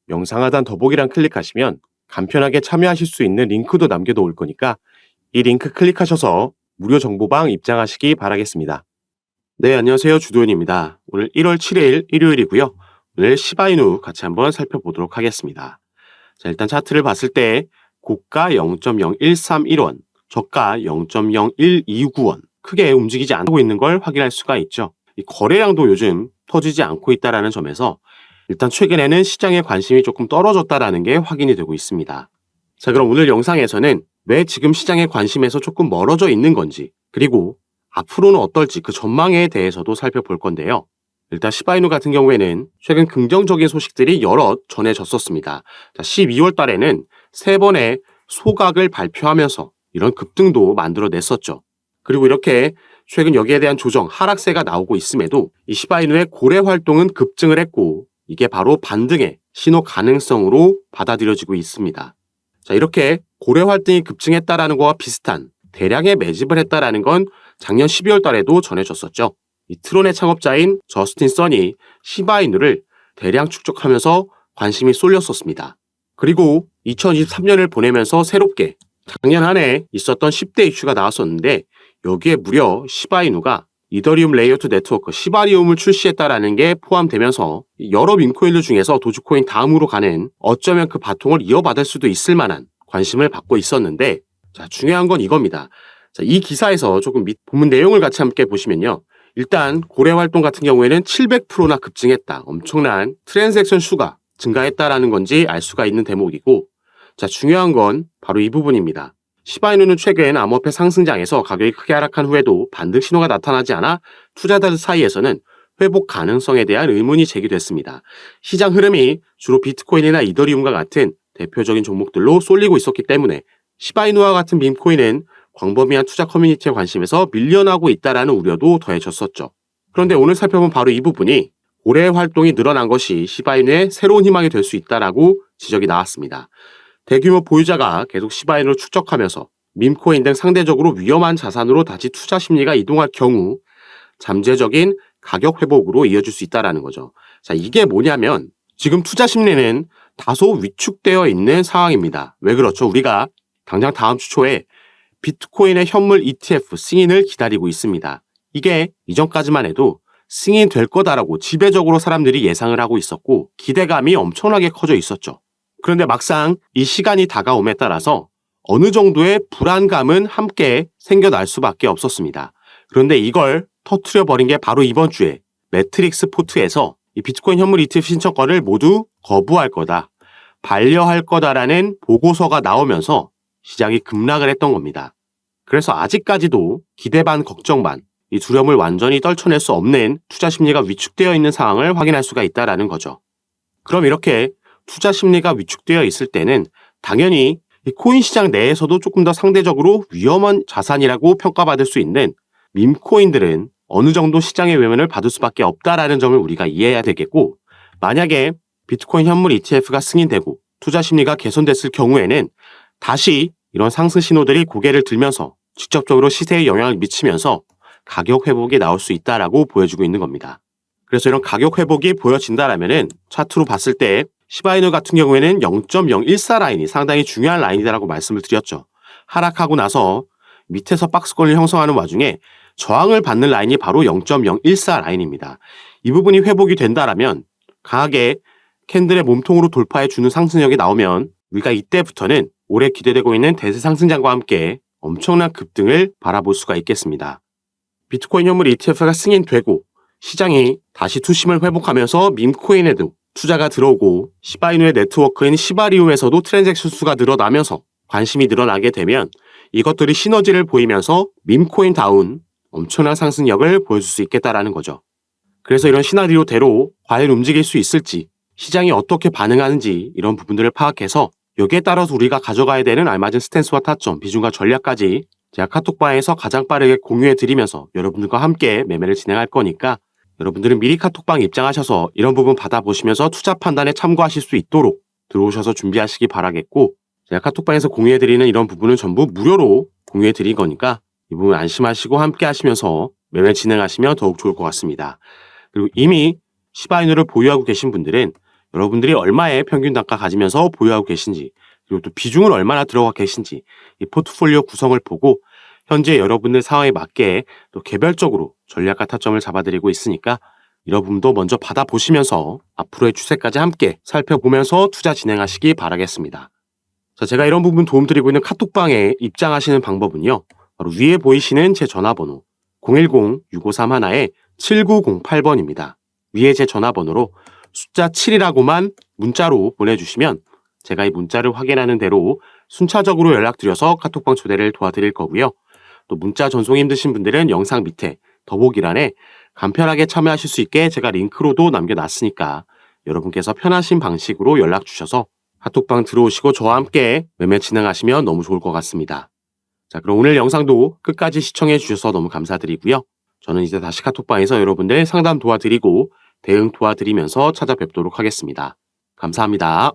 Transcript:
영상 하단 더보기란 클릭하시면 간편하게 참여하실 수 있는 링크도 남겨놓을 거니까 이 링크 클릭하셔서 무료 정보방 입장하시기 바라겠습니다. 네, 안녕하세요. 주도현입니다. 오늘 1월 7일 일요일이고요. 오늘 시바이누 같이 한번 살펴보도록 하겠습니다. 자, 일단 차트를 봤을 때 고가 0.0131원, 저가 0.0129원 크게 움직이지 않고 있는 걸 확인할 수가 있죠. 이 거래량도 요즘 터지지 않고 있다는 점에서 일단 최근에는 시장의 관심이 조금 떨어졌다는 게 확인이 되고 있습니다. 자, 그럼 오늘 영상에서는 왜 지금 시장의 관심에서 조금 멀어져 있는 건지, 그리고 앞으로는 어떨지 그 전망에 대해서도 살펴볼 건데요. 일단 시바이누 같은 경우에는 최근 긍정적인 소식들이 여럿 전해졌었습니다. 12월 달에는 3번의 소각을 발표하면서 이런 급등도 만들어냈었죠. 그리고 이렇게 최근 여기에 대한 조정, 하락세가 나오고 있음에도 이 시바이누의 고래 활동은 급증을 했고 이게 바로 반등의 신호 가능성으로 받아들여지고 있습니다. 자, 이렇게 고래 활동이 급증했다라는 것과 비슷한 대량의 매집을 했다라는 건 작년 12월 달에도 전해졌었죠. 이 트론의 창업자인 저스틴 선이 시바이누를 대량 축적하면서 관심이 쏠렸었습니다. 그리고 2023년을 보내면서 새롭게 작년 한 해 있었던 10대 이슈가 나왔었는데 여기에 무려 시바이누가 이더리움 레이어트 네트워크 시바리움을 출시했다라는 게 포함되면서 여러 밈코인들 중에서 도지코인 다음으로 가는 어쩌면 그 바통을 이어받을 수도 있을 만한 관심을 받고 있었는데, 자, 중요한 건 이겁니다. 자, 이 기사에서 조금 본문 내용을 같이 함께 보시면요. 일단 고래 활동 같은 경우에는 700%나 급증했다. 엄청난 트랜잭션 수가 증가했다라는 건지 알 수가 있는 대목이고, 자, 중요한 건 바로 이 부분입니다. 시바이누는 최근 암호화폐 상승장에서 가격이 크게 하락한 후에도 반등 신호가 나타나지 않아 투자자들 사이에서는 회복 가능성에 대한 의문이 제기됐습니다. 시장 흐름이 주로 비트코인이나 이더리움과 같은 대표적인 종목들로 쏠리고 있었기 때문에 시바이누와 같은 밈코인은 광범위한 투자 커뮤니티의 관심에서 밀려나고 있다는 우려도 더해졌었죠. 그런데 오늘 살펴본 바로 이 부분이 고래 활동이 늘어난 것이 시바이누의 새로운 희망이 될 수 있다라고 지적이 나왔습니다. 대규모 보유자가 계속 시바이누를 축적하면서 밈코인 등 상대적으로 위험한 자산으로 다시 투자 심리가 이동할 경우 잠재적인 가격 회복으로 이어질 수 있다는 거죠. 자, 이게 뭐냐면 지금 투자 심리는 다소 위축되어 있는 상황입니다. 왜 그렇죠? 우리가 당장 다음 주 초에 비트코인의 현물 ETF 승인을 기다리고 있습니다. 이게 이전까지만 해도 승인될 거다라고 지배적으로 사람들이 예상을 하고 있었고 기대감이 엄청나게 커져 있었죠. 그런데 막상 이 시간이 다가옴에 따라서 어느 정도의 불안감은 함께 생겨날 수밖에 없었습니다. 그런데 이걸 터트려 버린 게 바로 이번 주에 매트릭스 포트에서 이 비트코인 현물 ETF 신청권을 모두 거부할 거다, 반려할 거다라는 보고서가 나오면서 시장이 급락을 했던 겁니다. 그래서 아직까지도 기대 반 걱정 반, 이 두려움을 완전히 떨쳐낼 수 없는 투자 심리가 위축되어 있는 상황을 확인할 수가 있다는 거죠. 그럼 이렇게 투자 심리가 위축되어 있을 때는 당연히 이 코인 시장 내에서도 조금 더 상대적으로 위험한 자산이라고 평가받을 수 있는 밈코인들은 어느 정도 시장의 외면을 받을 수밖에 없다라는 점을 우리가 이해해야 되겠고, 만약에 비트코인 현물 ETF가 승인되고 투자 심리가 개선됐을 경우에는 다시 이런 상승 신호들이 고개를 들면서 직접적으로 시세에 영향을 미치면서 가격 회복이 나올 수 있다라고 보여주고 있는 겁니다. 그래서 이런 가격 회복이 보여진다라면은 차트로 봤을 때 시바이누 같은 경우에는 0.014 라인이 상당히 중요한 라인이다라고 말씀을 드렸죠. 하락하고 나서 밑에서 박스권을 형성하는 와중에 저항을 받는 라인이 바로 0.014 라인입니다. 이 부분이 회복이 된다라면 강하게 캔들의 몸통으로 돌파해주는 상승력이 나오면 우리가 이때부터는 올해 기대되고 있는 대세 상승장과 함께 엄청난 급등을 바라볼 수가 있겠습니다. 비트코인 현물 ETF가 승인되고 시장이 다시 투심을 회복하면서 밈코인에도 투자가 들어오고 시바이누의 네트워크인 시바리움에서도 트랜잭션 수가 늘어나면서 관심이 늘어나게 되면 이것들이 시너지를 보이면서 밈코인다운 엄청난 상승력을 보여줄 수 있겠다라는 거죠. 그래서 이런 시나리오대로 과연 움직일 수 있을지, 시장이 어떻게 반응하는지 이런 부분들을 파악해서 여기에 따라서 우리가 가져가야 되는 알맞은 스탠스와 타점, 비중과 전략까지 제가 카톡방에서 가장 빠르게 공유해드리면서 여러분들과 함께 매매를 진행할 거니까 여러분들은 미리 카톡방 입장하셔서 이런 부분 받아보시면서 투자 판단에 참고하실 수 있도록 들어오셔서 준비하시기 바라겠고, 제가 카톡방에서 공유해드리는 이런 부분은 전부 무료로 공유해드린 거니까 이 부분 안심하시고 함께 하시면서 매매 진행하시면 더욱 좋을 것 같습니다. 그리고 이미 시바이누를 보유하고 계신 분들은 여러분들이 얼마의 평균 단가 가지면서 보유하고 계신지, 그리고 또 비중은 얼마나 들어가 계신지, 이 포트폴리오 구성을 보고 현재 여러분들 상황에 맞게 또 개별적으로 전략과 타점을 잡아드리고 있으니까 여러분도 먼저 받아보시면서 앞으로의 추세까지 함께 살펴보면서 투자 진행하시기 바라겠습니다. 자, 제가 이런 부분 도움드리고 있는 카톡방에 입장하시는 방법은요. 바로 위에 보이시는 제 전화번호 010-6531-7908번입니다. 위에 제 전화번호로 숫자 7이라고만 문자로 보내주시면 제가 이 문자를 확인하는 대로 순차적으로 연락드려서 카톡방 초대를 도와드릴 거고요. 또 문자 전송이 힘드신 분들은 영상 밑에 더보기란에 간편하게 참여하실 수 있게 제가 링크로도 남겨놨으니까 여러분께서 편하신 방식으로 연락 주셔서 카톡방 들어오시고 저와 함께 매매 진행하시면 너무 좋을 것 같습니다. 자, 그럼 오늘 영상도 끝까지 시청해 주셔서 너무 감사드리고요. 저는 이제 다시 카톡방에서 여러분들 상담 도와드리고 대응 도와드리면서 찾아뵙도록 하겠습니다. 감사합니다.